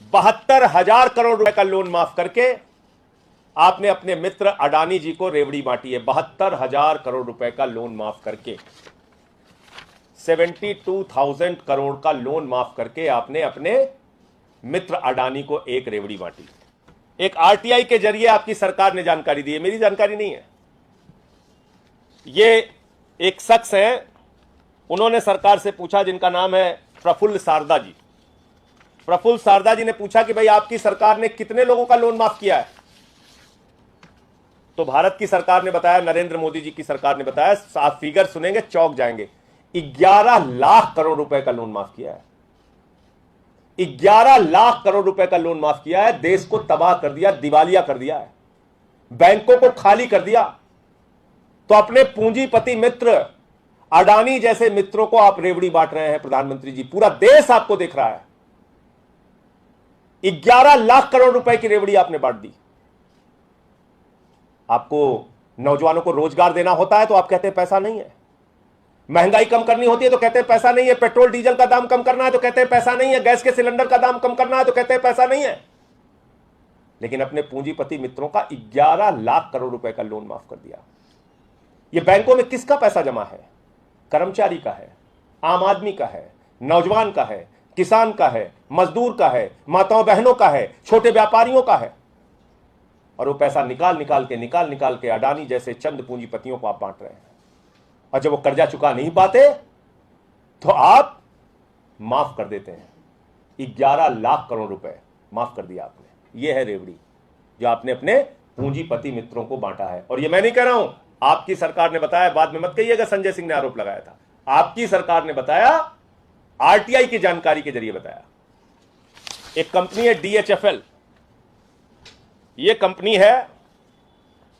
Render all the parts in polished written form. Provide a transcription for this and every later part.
72,000 करोड़ रुपए का लोन माफ करके आपने अपने मित्र अडानी जी को रेवड़ी बांटी है। 72,000 करोड़ रुपए का लोन माफ करके, 72,000 करोड़ का लोन माफ करके आपने अपने मित्र अडानी को एक रेवड़ी बांटी। एक आरटीआई के जरिए आपकी सरकार ने जानकारी दी है, मेरी जानकारी नहीं है। ये एक शख्स है, उन्होंने सरकार से पूछा, जिनका नाम है प्रफुल्ल सारदा जी। प्रफुल्ल सारदा जी ने पूछा कि भाई आपकी सरकार ने कितने लोगों का लोन माफ किया है? तो भारत की सरकार ने बताया, नरेंद्र मोदी जी की सरकार ने बताया, आप फिगर सुनेंगे चौंक जाएंगे, 11 लाख करोड़ रुपए का लोन माफ किया है। 11 लाख करोड़ रुपए का लोन माफ किया है। देश को तबाह कर दिया, दिवालिया कर दिया है, बैंकों को खाली कर दिया। तो अपने पूंजीपति मित्र अडानी जैसे मित्रों को आप रेवड़ी बांट रहे हैं प्रधानमंत्री जी, पूरा देश आपको देख रहा है। 11 लाख करोड़ रुपए की रेवड़ी आपने बांट दी। आपको नौजवानों को रोजगार देना होता है तो आप कहते हैं पैसा नहीं है, महंगाई कम करनी होती है तो कहते हैं पैसा नहीं है, पेट्रोल डीजल का दाम कम करना है तो कहते हैं पैसा नहीं है, गैस के सिलेंडर का दाम कम करना है तो कहते हैं पैसा नहीं है। लेकिन अपने पूंजीपति मित्रों का 11 लाख करोड़ रुपए का लोन माफ कर दिया। यह बैंकों में किसका पैसा जमा है? कर्मचारी का है, आम आदमी का है, नौजवान का है, किसान का है, मजदूर का है, माताओं बहनों का है, छोटे व्यापारियों का है। और वो पैसा निकाल निकाल के अडानी जैसे चंद पूंजीपतियों को आप बांट रहे हैं। और जब वो कर्जा चुका नहीं पाते तो आप माफ कर देते हैं। 11 लाख करोड़ रुपए माफ कर दिया आपने। ये है रेवड़ी जो आपने अपने पूंजीपति मित्रों को बांटा है। और ये मैं नहीं कह रहा हूं, आपकी सरकार ने बताया, बाद में मत कहिएगा संजय सिंह ने आरोप लगाया था। आपकी सरकार ने बताया, आरटीआई की जानकारी के जरिए बताया। एक कंपनी है डीएचएफएल, ये कंपनी है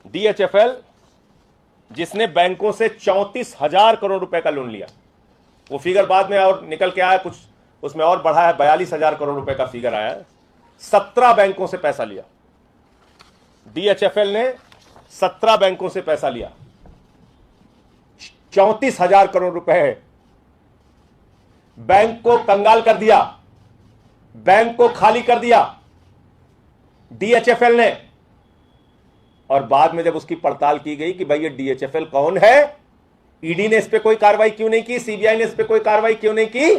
डीएचएफएल, जिसने बैंकों से 34,000 करोड़ रुपए का लोन लिया। वो फिगर बाद में और निकल के आया, कुछ उसमें और बढ़ा है, 42,000 करोड़ रुपए का फिगर आया है। 17 बैंकों से पैसा लिया डीएचएफएल ने, 17 बैंकों से पैसा लिया, 34,000 करोड़ रुपए। बैंक को कंगाल कर दिया, बैंक को खाली कर दिया डीएचएफएल ने। और बाद में जब उसकी पड़ताल की गई कि भाई ये डीएचएफएल कौन है, ईडी ने इस पे कोई कार्रवाई क्यों नहीं की, सीबीआई ने इस पे कोई कार्रवाई क्यों नहीं की,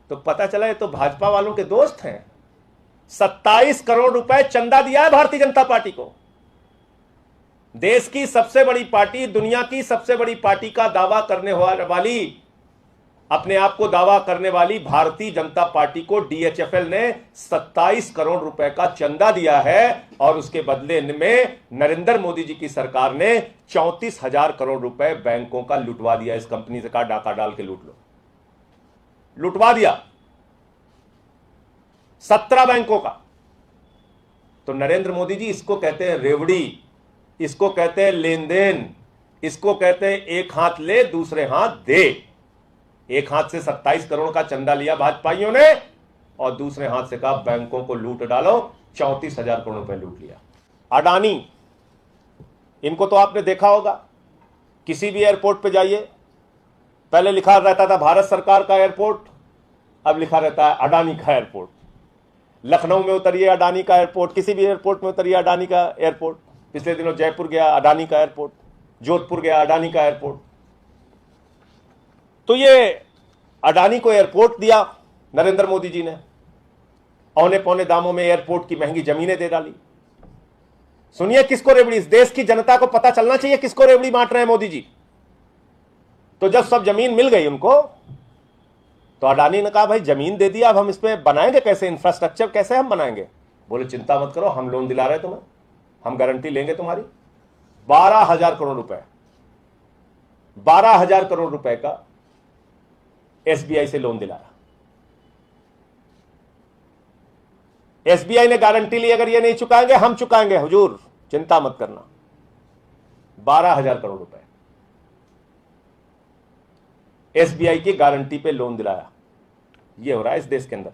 तो पता चला ये तो भाजपा वालों के दोस्त हैं। 27 करोड़ रुपए चंदा दिया है भारतीय जनता पार्टी को। देश की सबसे बड़ी पार्टी, दुनिया की सबसे बड़ी पार्टी का दावा करने वाली, अपने आप को दावा करने वाली भारतीय जनता पार्टी को डीएचएफएल ने 27 करोड़ रुपए का चंदा दिया है। और उसके बदले में नरेंद्र मोदी जी की सरकार ने 34,000 करोड़ रुपए बैंकों का लुटवा दिया। इस कंपनी से कहा डाका डाल के लूट लो, लुटवा दिया 17 बैंकों का। तो नरेंद्र मोदी जी, इसको कहते हैं रेवड़ी, इसको कहते हैं लेन देन, इसको कहते हैं एक हाथ ले दूसरे हाथ दे। एक हाथ से 27 करोड़ का चंदा लिया भाजपाइयों ने और दूसरे हाथ से कहा बैंकों को लूट डालो, 34,000 करोड़ रुपए लूट लिया। अडानी, इनको तो आपने देखा होगा, किसी भी एयरपोर्ट पे जाइए, पहले लिखा रहता था भारत सरकार का एयरपोर्ट, अब लिखा रहता है अडानी का एयरपोर्ट। लखनऊ में उतरिए अडानी का एयरपोर्ट, किसी भी एयरपोर्ट में उतरिए अडानी का एयरपोर्ट। पिछले दिनों जयपुर गया, अडानी का एयरपोर्ट, जोधपुर गया, अडानी का एयरपोर्ट। तो ये अडानी को एयरपोर्ट दिया नरेंद्र मोदी जी ने, औने पौने दामों में एयरपोर्ट की महंगी जमीनें दे डाली। सुनिए किसको रेवड़ी, इस देश की जनता को पता चलना चाहिए किसको रेवड़ी बांट रहे हैं मोदी जी। तो जब सब जमीन मिल गई उनको, तो अडानी ने कहा भाई जमीन दे दिया, अब हम इसमें बनाएंगे कैसे, इंफ्रास्ट्रक्चर कैसे हम बनाएंगे। बोले चिंता मत करो, हम लोन दिला रहे हैं तुम्हें, हम गारंटी लेंगे तुम्हारी। 12,000 करोड़ रुपए, 12,000 करोड़ रुपए का एसबीआई से लोन दिलाया। एसबीआई ने गारंटी ली, अगर ये नहीं चुकाएंगे हम चुकाएंगे हुजूर, चिंता मत करना। 12,000 करोड़ रुपए एसबीआई की गारंटी पे लोन दिलाया। ये हो रहा है इस देश के अंदर।